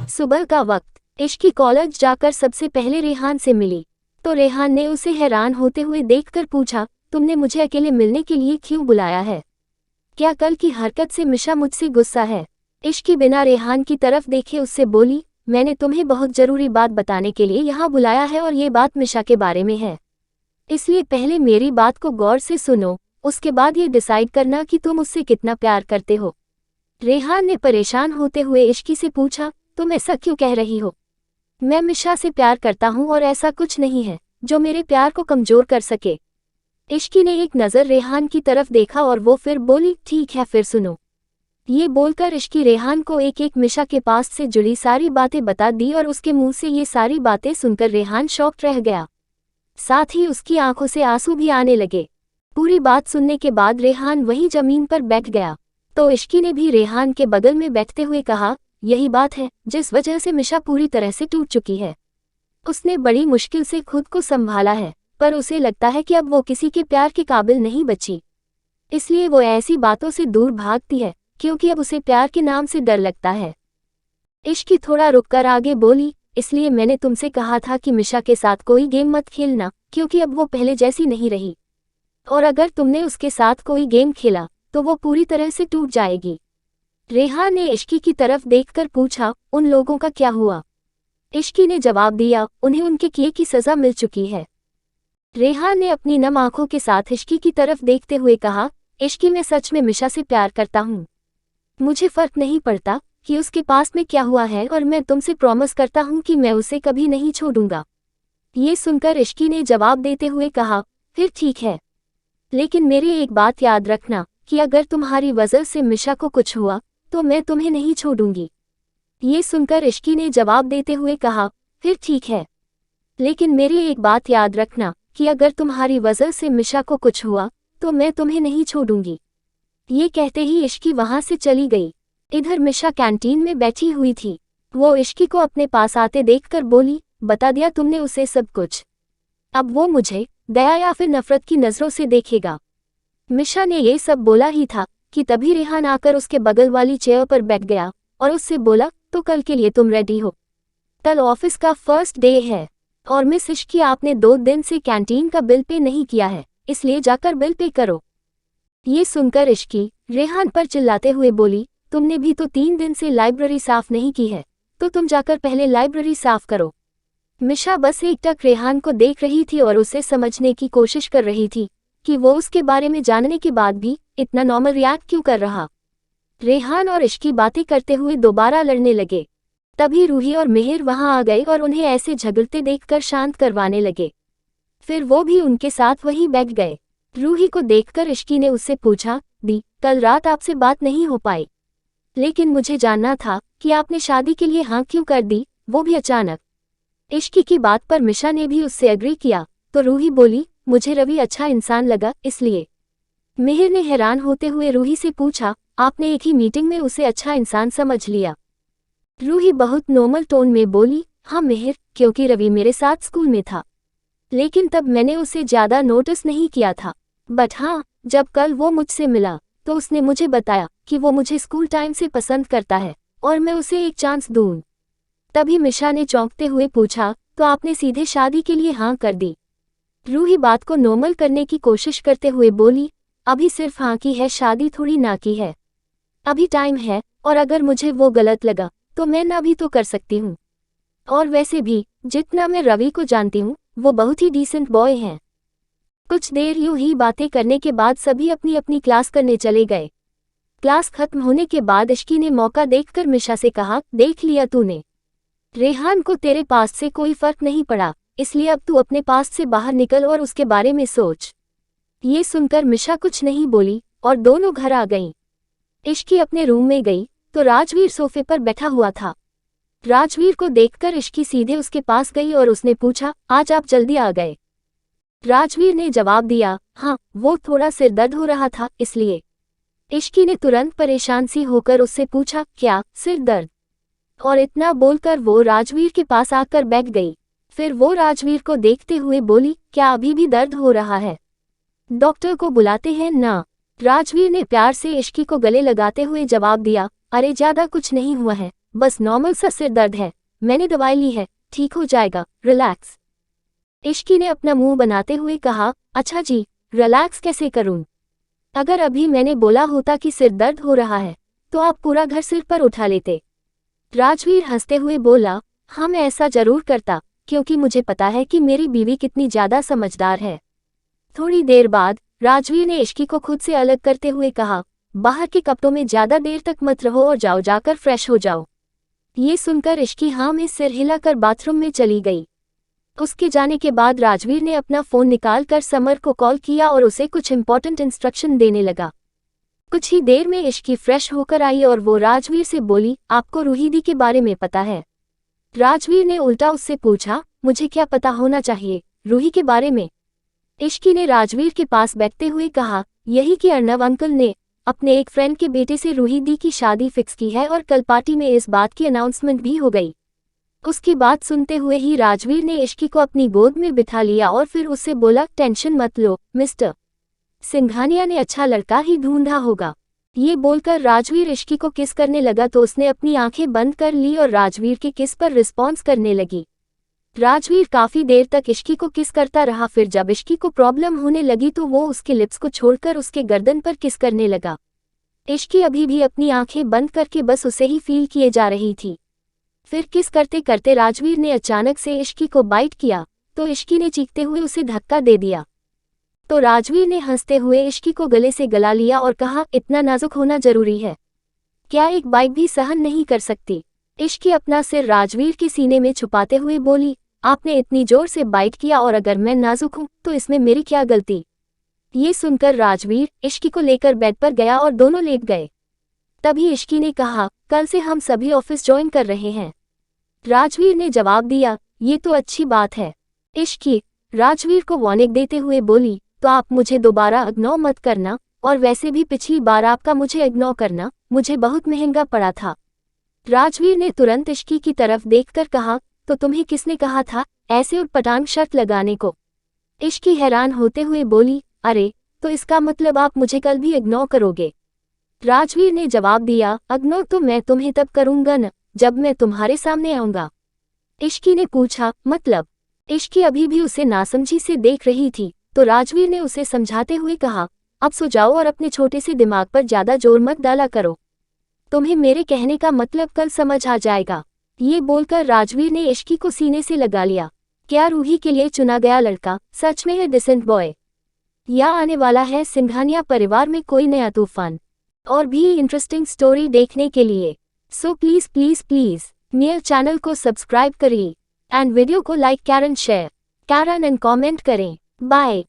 सुबह का वक्त इश्की कॉलेज जाकर सबसे पहले रेहान से मिली तो रेहान ने उसे हैरान होते हुए देखकर पूछा, तुमने मुझे अकेले मिलने के लिए क्यों बुलाया है? क्या कल की हरकत से मिशा मुझसे गुस्सा है? इश्की बिना रेहान की तरफ देखे उससे बोली, मैंने तुम्हें बहुत जरूरी बात बताने के लिए यहाँ बुलाया है और ये बात मिशा के बारे में है, इसलिए पहले मेरी बात को गौर से सुनो, उसके बाद ये डिसाइड करना कि तुम उससे कितना प्यार करते हो। रेहान ने परेशान होते हुए इश्की से पूछा, तुम ऐसा क्यों कह रही हो? मैं मिशा से प्यार करता हूँ और ऐसा कुछ नहीं है जो मेरे प्यार को कमजोर कर सके। इश्की ने एक नज़र रेहान की तरफ देखा और वो फिर बोली, ठीक है फिर सुनो। ये बोलकर इश्की रेहान को एक एक मिशा के पास से जुड़ी सारी बातें बता दी और उसके मुंह से ये सारी बातें सुनकर रेहान शॉक्ड रह गया, साथ ही उसकी आंखों से आंसू भी आने लगे। पूरी बात सुनने के बाद रेहान वहीं जमीन पर बैठ गया तो इश्की ने भी रेहान के बगल में बैठते हुए कहा, यही बात है जिस वजह से मिशा पूरी तरह से टूट चुकी है। उसने बड़ी मुश्किल से खुद को संभाला है, पर उसे लगता है कि अब वो किसी के प्यार के काबिल नहीं बची, इसलिए वो ऐसी बातों से दूर भागती है क्योंकि अब उसे प्यार के नाम से डर लगता है। इश्की थोड़ा रुककर आगे बोली, इसलिए मैंने तुमसे कहा था कि मिशा के साथ कोई गेम मत खेलना क्योंकि अब वो पहले जैसी नहीं रही, और अगर तुमने उसके साथ कोई गेम खेला तो वो पूरी तरह से टूट जाएगी। रेहान ने इश्की की तरफ देखकर पूछा, उन लोगों का क्या हुआ? इश्की ने जवाब दिया, उन्हें उनके किए की सजा मिल चुकी है। रेहान ने अपनी नम आंखों के साथ इश्की की तरफ देखते हुए कहा, इश्की मैं सच में मिशा से प्यार करता हूँ, मुझे फर्क नहीं पड़ता कि उसके पास में क्या हुआ है और मैं तुमसे प्रॉमिस करता हूँ कि मैं उसे कभी नहीं छोड़ूंगा। ये सुनकर इश्की ने जवाब देते हुए कहा, फिर ठीक है, लेकिन मेरी एक बात याद रखना कि अगर तुम्हारी वजह से मिशा को कुछ हुआ तो मैं तुम्हें नहीं छोड़ूंगी। ये सुनकर इश्की ने जवाब देते हुए कहा, फिर ठीक है, लेकिन मेरी एक बात याद रखना कि अगर तुम्हारी वजह से मिशा को कुछ हुआ तो मैं तुम्हें नहीं छोड़ूंगी। ये कहते ही इश्की वहां से चली गई। इधर मिशा कैंटीन में बैठी हुई थी। वो इश्की को अपने पास आते देखकर बोली, बता दिया तुमने उसे सब कुछ, अब वो मुझे दया या फिर नफरत की नजरों से देखेगा। मिशा ने ये सब बोला ही था कि तभी रेहान आकर उसके बगल वाली चेयर पर बैठ गया और उससे बोला, तो कल के लिए तुम रेडी हो? कल ऑफिस का फर्स्ट डे है और मिस इश्की आपने 2 दिन से कैंटीन का बिल पे नहीं किया है, इसलिए जाकर बिल पे करो। ये सुनकर इश्की रेहान पर चिल्लाते हुए बोली, तुमने भी तो 3 दिन से लाइब्रेरी साफ नहीं की है, तो तुम जाकर पहले लाइब्रेरी साफ करो। मिशा बस एकटक रेहान को देख रही थी और उसे समझने की कोशिश कर रही थी कि वो उसके बारे में जानने के बाद भी इतना नॉर्मल रिएक्ट क्यों कर रहा। रेहान और इश्की बातें करते हुए दोबारा लड़ने लगे। तभी रूही और मिहिर वहां आ गए और उन्हें ऐसे झगड़ते देखकर शांत करवाने लगे। फिर वो भी उनके साथ वहीं बैठ गए। रूही को देखकर इश्की ने उससे पूछा, दी, कल रात आपसे बात नहीं हो पाई, लेकिन मुझे जानना था कि आपने शादी के लिए हाँ क्यों कर दी, वो भी अचानक। इश्की की बात पर मिशा ने भी उससे एग्री किया तो रूही बोली, मुझे रवि अच्छा इंसान लगा इसलिए। मिहिर ने हैरान होते हुए रूही से पूछा, आपने एक ही मीटिंग में उसे अच्छा इंसान समझ लिया? रूही बहुत नॉर्मल टोन में बोली, हाँ मिहिर, क्योंकि रवि मेरे साथ स्कूल में था, लेकिन तब मैंने उसे ज्यादा नोटिस नहीं किया था। बट हाँ, जब कल वो मुझसे मिला तो उसने मुझे बताया कि वो मुझे स्कूल टाइम से पसंद करता है और मैं उसे एक चांस दूं। तभी मिशा ने चौंकते हुए पूछा, तो आपने सीधे शादी के लिए हाँ कर दी? रूही बात को नॉर्मल करने की कोशिश करते हुए बोली, अभी सिर्फ हाँ की है, शादी थोड़ी ना की है, अभी टाइम है, और अगर मुझे वो गलत लगा तो मैं ना भी तो कर सकती हूँ। और वैसे भी जितना मैं रवि को जानती हूँ वो बहुत ही डिसेंट बॉय हैं। कुछ देर यूं ही बातें करने के बाद सभी अपनी अपनी क्लास करने चले गए। क्लास खत्म होने के बाद इश्की ने मौका देखकर मिशा से कहा, देख लिया तूने, रेहान को तेरे पास से कोई फर्क नहीं पड़ा, इसलिए अब तू अपने पास से बाहर निकल और उसके बारे में सोच। ये सुनकर मिशा कुछ नहीं बोली और दोनों घर आ गईं। इश्की अपने रूम में गई तो राजवीर सोफे पर बैठा हुआ था। राजवीर को देखकर इश्की सीधे उसके पास गई और उसने पूछा, आज आप जल्दी आ गए? राजवीर ने जवाब दिया, हाँ, वो थोड़ा सिर दर्द हो रहा था इसलिए। इश्की ने तुरंत परेशान सी होकर उससे पूछा, क्या सिर दर्द? और इतना बोलकर वो राजवीर के पास आकर बैठ गई। फिर वो राजवीर को देखते हुए बोली, क्या अभी भी दर्द हो रहा है? डॉक्टर को बुलाते हैं ना? राजवीर ने प्यार से इश्की को गले लगाते हुए जवाब दिया, अरे ज्यादा कुछ नहीं हुआ है, बस नॉर्मल सा सिर दर्द है, मैंने दवाई ली है, ठीक हो जाएगा, रिलैक्स। इश्की ने अपना मुंह बनाते हुए कहा, अच्छा जी, रिलैक्स कैसे करूं? अगर अभी मैंने बोला होता कि सिर दर्द हो रहा है तो आप पूरा घर सिर पर उठा लेते। राजवीर हंसते हुए बोला, हाँ मैं ऐसा जरूर करता, क्योंकि मुझे पता है कि मेरी बीवी कितनी ज्यादा समझदार है। थोड़ी देर बाद राजवीर ने इश्की को खुद से अलग करते हुए कहा, बाहर के कपड़ों में ज्यादा देर तक मत रहो और जाओ जाकर फ्रेश हो जाओ। ये सुनकर इश्की हाँ में सिर हिलाकर बाथरूम में चली गई। उसके जाने के बाद राजवीर ने अपना फोन निकालकर समर को कॉल किया और उसे कुछ इंपॉर्टेंट इंस्ट्रक्शन देने लगा। कुछ ही देर में इश्की फ्रेश होकर आई और वो राजवीर से बोली, आपको रूही दी के बारे में पता है? राजवीर ने उल्टा उससे पूछा, मुझे क्या पता होना चाहिए रूही के बारे में? इश्की ने राजवीर के पास बैठते हुए कहा, यही कि अर्नव अंकल ने अपने एक फ्रेंड के बेटे से रूही दी की शादी फिक्स की है और कल पार्टी में इस बात की अनाउंसमेंट भी हो गई। उसकी बात सुनते हुए ही राजवीर ने इश्की को अपनी गोद में बिठा लिया और फिर उससे बोला, टेंशन मत लो मिस्टर सिंघानिया ने अच्छा लड़का ही ढूंढा होगा। ये बोलकर राजवीर इश्की को किस करने लगा तो उसने अपनी आंखें बंद कर ली और राजवीर के किस पर रिस्पॉन्स करने लगी। राजवीर काफी देर तक इश्की को किस करता रहा, फिर जब इश्की को प्रॉब्लम होने लगी तो वो उसके लिप्स को छोड़कर उसके गर्दन पर किस करने लगा। इश्की अभी भी अपनी आंखें बंद करके बस उसे ही फील किए जा रही थी। फिर किस करते करते राजवीर ने अचानक से इश्की को बाइट किया तो इश्की ने चीखते हुए उसे धक्का दे दिया। तो राजवीर ने हंसते हुए इश्की को गले से गला लिया और कहा, इतना नाजुक होना जरूरी है क्या? एक बाइट भी सहन नहीं कर सकती? इश्की अपना सिर राजवीर के सीने में छुपाते हुए बोली, आपने इतनी जोर से बाइट किया और अगर मैं नाजुक हूं तो इसमें मेरी क्या गलती? ये सुनकर राजवीर इश्की को लेकर बेड पर गया और दोनों लेट गए। तभी इश्की ने कहा, कल से हम सभी ऑफिस ज्वाइन कर रहे हैं। राजवीर ने जवाब दिया, ये तो अच्छी बात है। इश्की राजवीर को वार्निंग देते हुए बोली, तो आप मुझे दोबारा इग्नोर मत करना, और वैसे भी पिछली बार आपका मुझे इग्नोर करना मुझे बहुत महंगा पड़ा था। राजवीर ने तुरंत इश्की की तरफ देखकर कहा, तो तुम्हें किसने कहा था ऐसे उटपटांग शर्त लगाने को? इश्की हैरान होते हुए बोली, अरे तो इसका मतलब आप मुझे कल भी इग्नोर करोगे? राजवीर ने जवाब दिया, इग्नोर तो मैं तुम्हें तब करूंगा न जब मैं तुम्हारे सामने आऊंगा। इश्की ने पूछा, मतलब? इश्की अभी भी उसे नासमझी से देख रही थी तो राजवीर ने उसे समझाते हुए कहा, अब सो जाओ और अपने छोटे से दिमाग पर ज्यादा जोर मत डाला करो, तुम्हें मेरे कहने का मतलब कल समझ आ जाएगा। ये बोलकर राजवीर ने इश्की को सीने से लगा लिया। क्या रूही के लिए चुना गया लड़का सच में है डिसेंट बॉय, या आने वाला है सिंघानिया परिवार में कोई नया तूफान? और भी इंटरेस्टिंग स्टोरी देखने के लिए सो प्लीज प्लीज प्लीज मेरे चैनल को सब्सक्राइब करिए एंड वीडियो को लाइक कैरन शेयर कैरन एंड कमेंट करें। बाय।